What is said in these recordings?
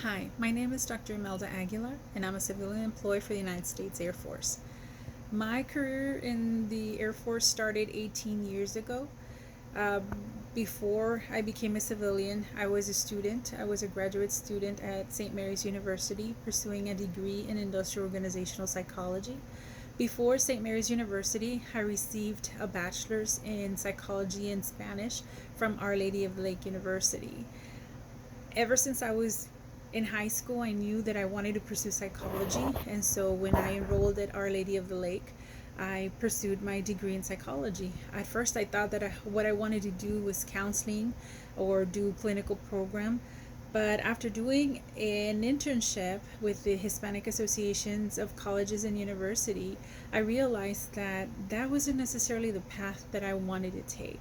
Hi, my name is Dr. Imelda Aguilar, and I'm a civilian employee for the United States Air Force. My career in the Air Force started 18 years ago. Uh, Before I became a civilian, I was a student. I was a graduate student at St. Mary's University pursuing a degree in industrial organizational psychology. Before St. Mary's University, I received a bachelor's in psychology and Spanish from Our Lady of the Lake University. Ever since I was in high school, I knew that I wanted to pursue psychology. And so when I enrolled at Our Lady of the Lake, I pursued my degree in psychology. At first, I thought that what I wanted to do was counseling or do clinical program. But after doing an internship with the Hispanic Associations of Colleges and University, I realized that that wasn't necessarily the path that I wanted to take.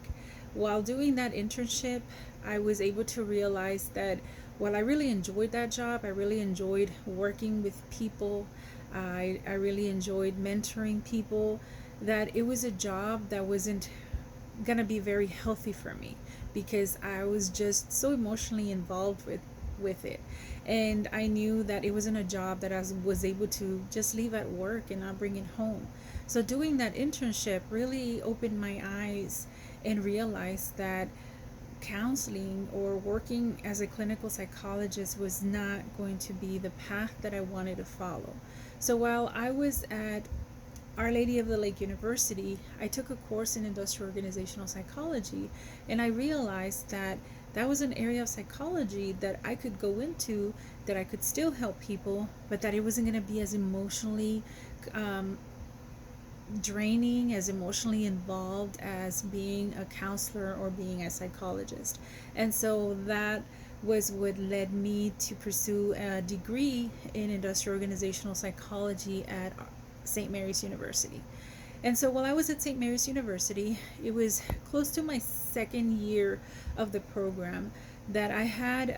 While doing that internship, I was able to realize that while I really enjoyed that job, I really enjoyed working with people, I really enjoyed mentoring people, that it was a job that wasn't gonna be very healthy for me because I was just so emotionally involved with it. And I knew that it wasn't a job that was able to just leave at work and not bring it home. So doing that internship really opened my eyes and realized that counseling or working as a clinical psychologist was not going to be the path that I wanted to follow. So while I was at Our Lady of the Lake University, I took a course in industrial organizational psychology, and I realized that that was an area of psychology that I could go into, that I could still help people, but that it wasn't going to be as emotionally um, draining, as emotionally involved as being a counselor or being a psychologist. And so that was what led me to pursue a degree in industrial organizational psychology at St. Mary's University. And so while I was at St. Mary's University, it was close to my second year of the program that I had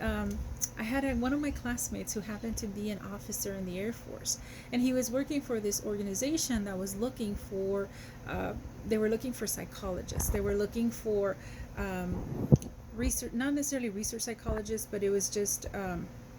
one of my classmates who happened to be an officer in the Air Force, and he was working for this organization that was looking for. They were looking for psychologists. They were looking for research, not necessarily research psychologists, but it was just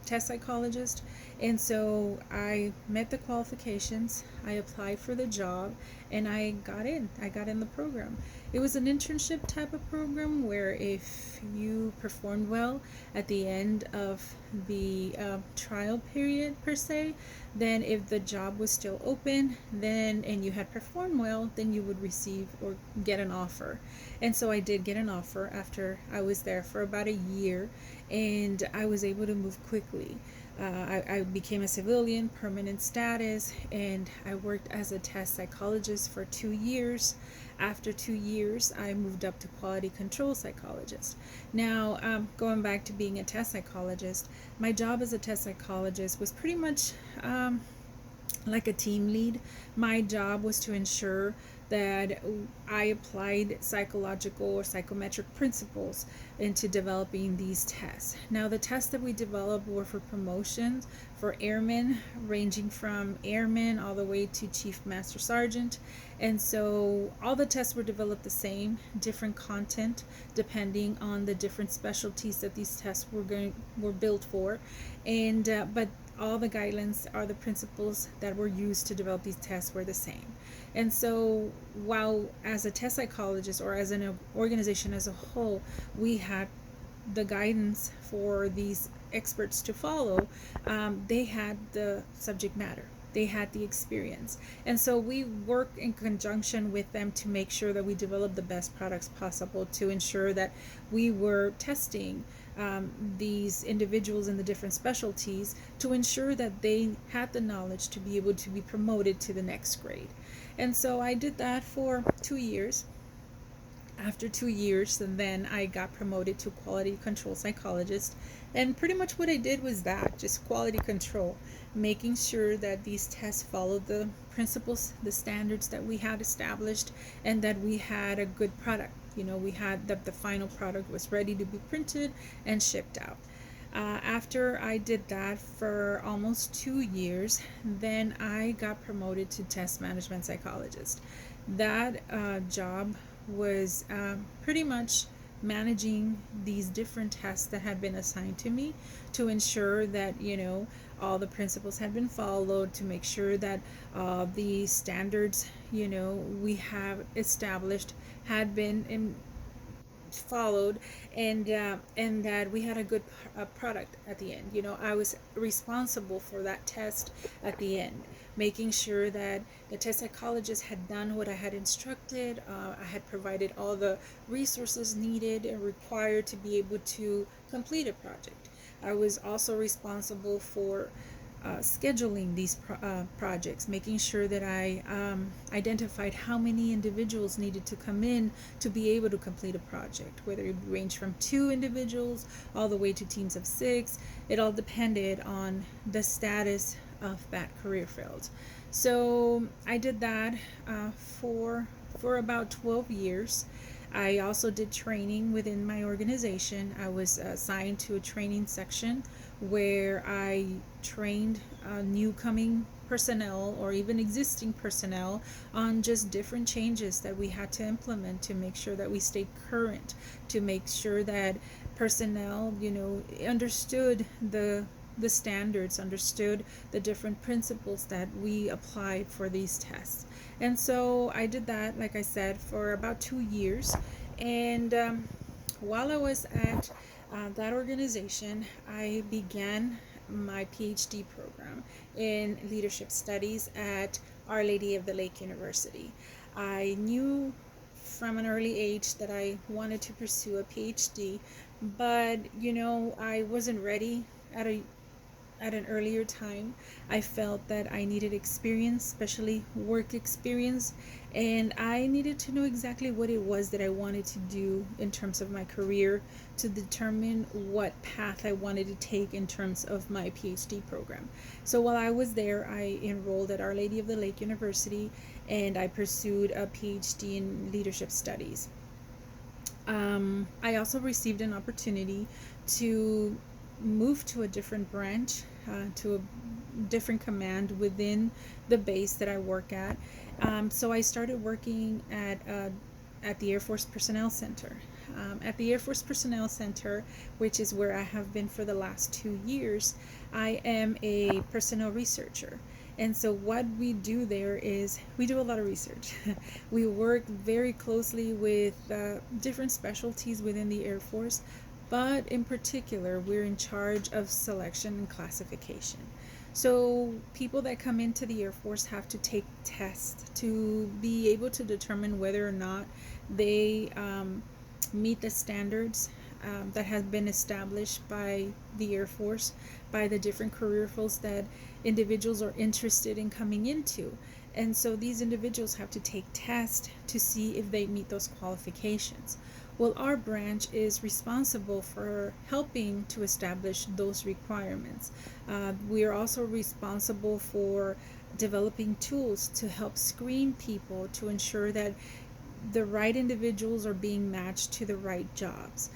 test psychologist. And so I met the qualifications, I applied for the job, and I got in the program. It was an internship type of program where if you performed well at the end of the trial period per se, then if the job was still open, then and you had performed well, then you would receive or get an offer. And so I did get an offer after I was there for about a year, and I was able to move quickly. I became a civilian, permanent status, and I worked as a test psychologist for 2 years. After 2 years, I moved up to quality control psychologist. Now, going back to being a test psychologist, my job as a test psychologist was pretty much like a team lead. My job was to ensure that I applied psychological or psychometric principles into developing these tests. Now, the tests that we developed were for promotions for airmen, ranging from airmen all the way to chief master sergeant. And so all the tests were developed the same, different content depending on the different specialties that these tests were built for. And but all the guidelines are the principles that were used to develop these tests were the same. And so while as a test psychologist or as an organization as a whole, we had the guidance for these experts to follow, they had the subject matter, they had the experience, and so we work in conjunction with them to make sure that we develop the best products possible to ensure that we were testing these individuals in the different specialties to ensure that they had the knowledge to be able to be promoted to the next grade. And so I did that for 2 years. After 2 years, and then I got promoted to quality control psychologist. And pretty much what I did was that, just quality control, making sure that these tests followed the principles, the standards that we had established, and that we had a good product. We had that the final product was ready to be printed and shipped out. After I did that for almost 2 years, then I got promoted to test management psychologist. That job was pretty much managing these different tests that had been assigned to me to ensure that, all the principles had been followed, to make sure that the standards, we have established had been followed, and that we had a good product at the end. I was responsible for that test at the end, making sure that the test psychologist had done what I had instructed. I had provided all the resources needed and required to be able to complete a project. I was also responsible for scheduling these projects, making sure that I identified how many individuals needed to come in to be able to complete a project, whether it ranged from 2 individuals all the way to teams of 6. It all depended on the status of that career field. So I did that for about 12 years. I also did training within my organization. I was assigned to a training section where I trained new coming personnel or even existing personnel on just different changes that we had to implement to make sure that we stayed current, to make sure that personnel, understood the standards, understood the different principles that we applied for these tests. And so I did that, like I said, for about 2 years. And while I was at that organization, I began my PhD program in leadership studies at Our Lady of the Lake University. I knew from an early age that I wanted to pursue a PhD, but I wasn't ready at an earlier time. I felt that I needed experience, especially work experience, and I needed to know exactly what it was that I wanted to do in terms of my career to determine what path I wanted to take in terms of my PhD program. So while I was there, I enrolled at Our Lady of the Lake University and I pursued a PhD in leadership studies. I also received an opportunity to move to a different branch, to a different command within the base that I work at. So I started working at the Air Force Personnel Center. At the Air Force Personnel Center, which is where I have been for the last 2 years, I am a personnel researcher. And so what we do there is we do a lot of research. We work very closely with different specialties within the Air Force, but in particular, we're in charge of selection and classification. So people that come into the Air Force have to take tests to be able to determine whether or not they meet the standards that have been established by the Air Force, by the different career fields that individuals are interested in coming into. And so these individuals have to take tests to see if they meet those qualifications. Well, our branch is responsible for helping to establish those requirements. We are also responsible for developing tools to help screen people to ensure that the right individuals are being matched to the right jobs.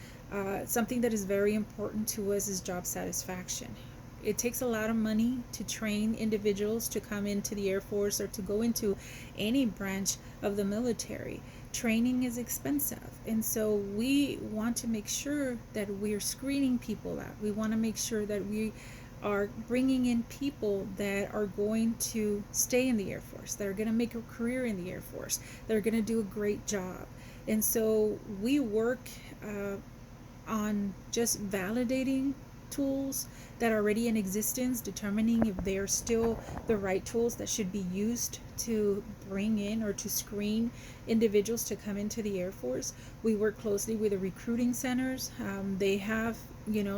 Something that is very important to us is job satisfaction. It takes a lot of money to train individuals to come into the Air Force or to go into any branch of the military. Training is expensive, and so we want to make sure that we're screening people out. We want to make sure that we are bringing in people that are going to stay in the Air Force, that are going to make a career in the Air Force, that are going to do a great job. And so we work on just validating tools that are already in existence, determining if they're still the right tools that should be used to bring in or to screen individuals to come into the Air Force. We work closely with the recruiting centers. They have,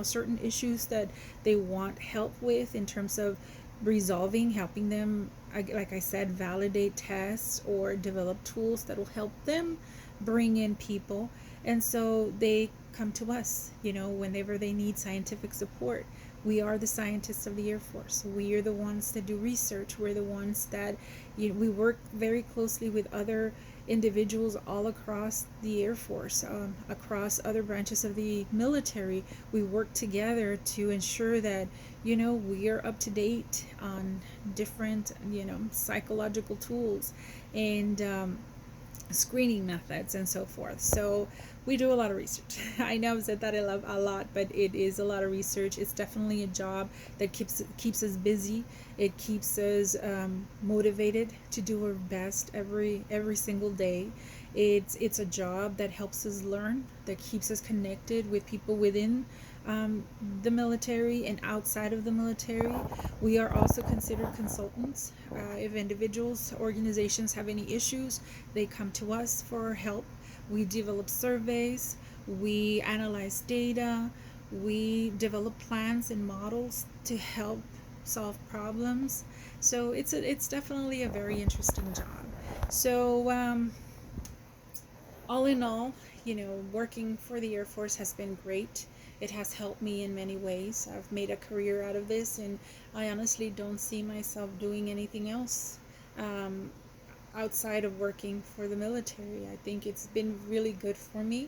certain issues that they want help with in terms of resolving, helping them, like I said, validate tests or develop tools that will help them bring in people. And so they come to us, whenever they need scientific support. We are the scientists of the Air Force. We are the ones that do research. We're the ones that, we work very closely with other individuals all across the Air Force, across other branches of the military. We work together to ensure that, we are up to date on different, psychological tools and screening methods and so forth. So We do a lot of research. I know I've said that a lot, but it is a lot of research. It's definitely a job that keeps us busy. It keeps us motivated to do our best every single day. It's a job that helps us learn, that keeps us connected with people within um, the military and outside of the military. We are also considered consultants. If individuals, organizations have any issues, they come to us for help. We develop surveys, we analyze data, we develop plans and models to help solve problems. So it's definitely a very interesting job. So all in all, working for the Air Force has been great. It has helped me in many ways. I've made a career out of this, and I honestly don't see myself doing anything else um, outside of working for the military. I think it's been really good for me.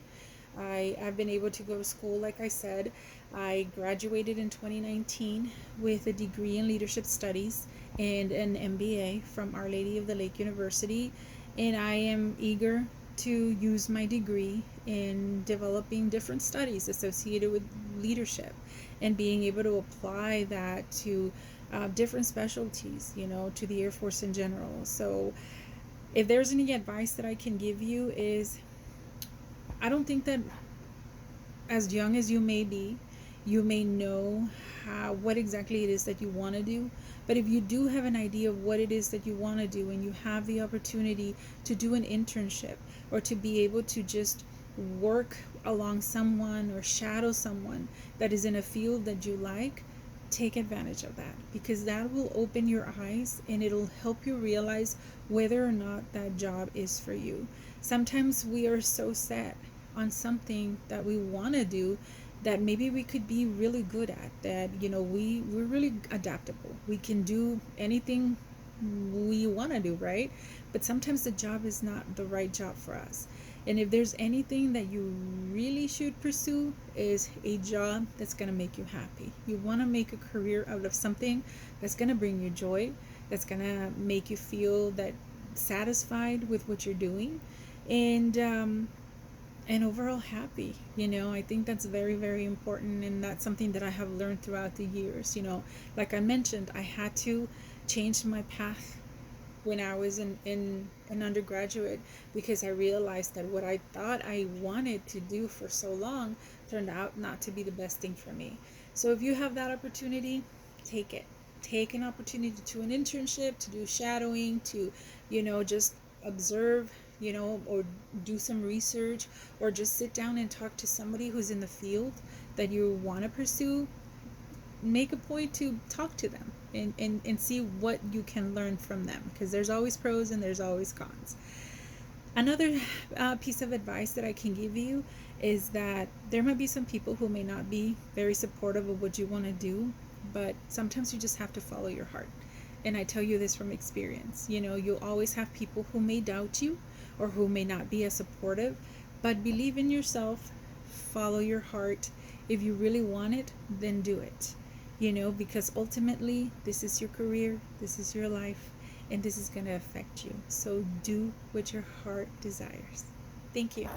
I've been able to go to school, like I said. I graduated in 2019 with a degree in leadership studies and an MBA from Our Lady of the Lake University. And I am eager to use my degree in developing different studies associated with leadership and being able to apply that to different specialties, to the Air Force in general. So, if there's any advice that I can give you, is I don't think that as young as you may be, you may know what exactly it is that you want to do. But if you do have an idea of what it is that you want to do, and you have the opportunity to do an internship or to be able to just work along someone or shadow someone that is in a field that you like, take advantage of that, because that will open your eyes and it'll help you realize whether or not that job is for you. Sometimes we are so set on something that we want to do that maybe we could be really good at, that we're really adaptable, we can do anything we want to do, right? But sometimes the job is not the right job for us. And if there's anything that you really should pursue, is a job that's going to make you happy. You want to make a career out of something that's going to bring you joy, that's going to make you feel that satisfied with what you're doing, and overall happy. I think that's very, very important, and that's something that I have learned throughout the years. Like I mentioned, I had to change my path when I was in an undergraduate, because I realized that what I thought I wanted to do for so long turned out not to be the best thing for me. So if you have that opportunity, take it. Take an opportunity to do an internship, to do shadowing, to just observe, or do some research, or just sit down and talk to somebody who's in the field that you want to pursue. Make a point to talk to them and see what you can learn from them, because there's always pros and there's always cons. Another piece of advice that I can give you is that there might be some people who may not be very supportive of what you want to do, but sometimes you just have to follow your heart. And I tell you this from experience. You'll always have people who may doubt you or who may not be as supportive, but believe in yourself, follow your heart. If you really want it, then do it. Because ultimately, this is your career, this is your life, and this is going to affect you. So do what your heart desires. Thank you.